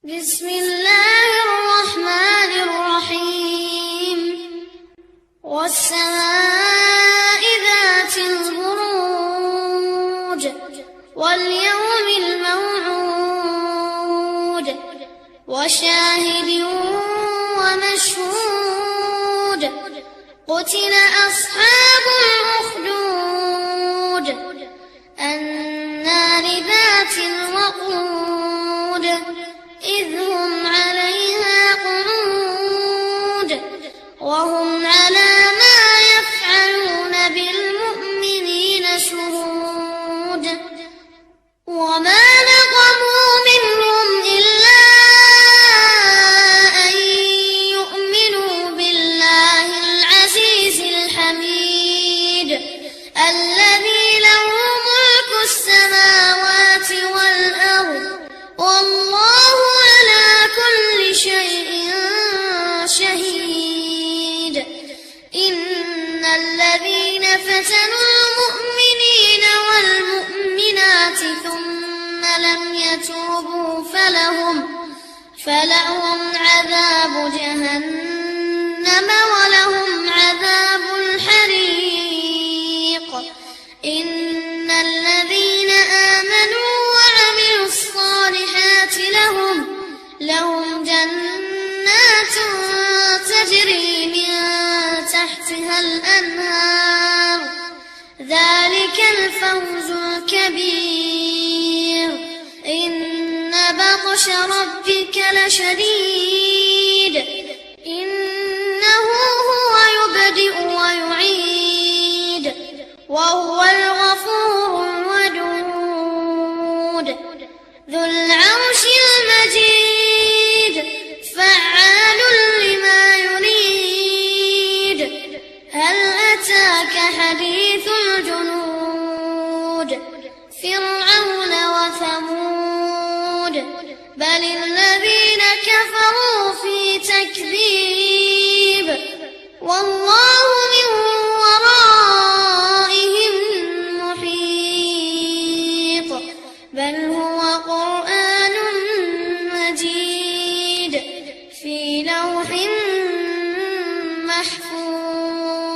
بسم الله الرحمن الرحيم والسماء ذات البروج واليوم الموعود وشاهد ومشهود قتل أصحاب الأخدود النار ذات الوقود إذ هم عليها قعود وهم على ما يفعلون بالمؤمنين شهود وما نقموا منهم إلا أن يؤمنوا بالله العزيز الحميد الذي له ملك السماوات والأرض والله على كل شيء شهيد إن الذين فتنوا المؤمنين والمؤمنات ثم لم يتوبوا فلهم عذاب جهنم ولهم عذاب الحريق إن الذين آمنوا وعملوا الصالحات لهم جنات تجري من تحتها الأنهار ذلك الفوز الكبير إن بطش ربك لشديد إنه هو يبدئ ويعيد وهو الغفور الودود ذو العرش المجيد فعال لما يريد هل أتاك حديث الجنود فرعون وثمود بل الذين كفروا في تكذيب والله من ورائهم محيط بل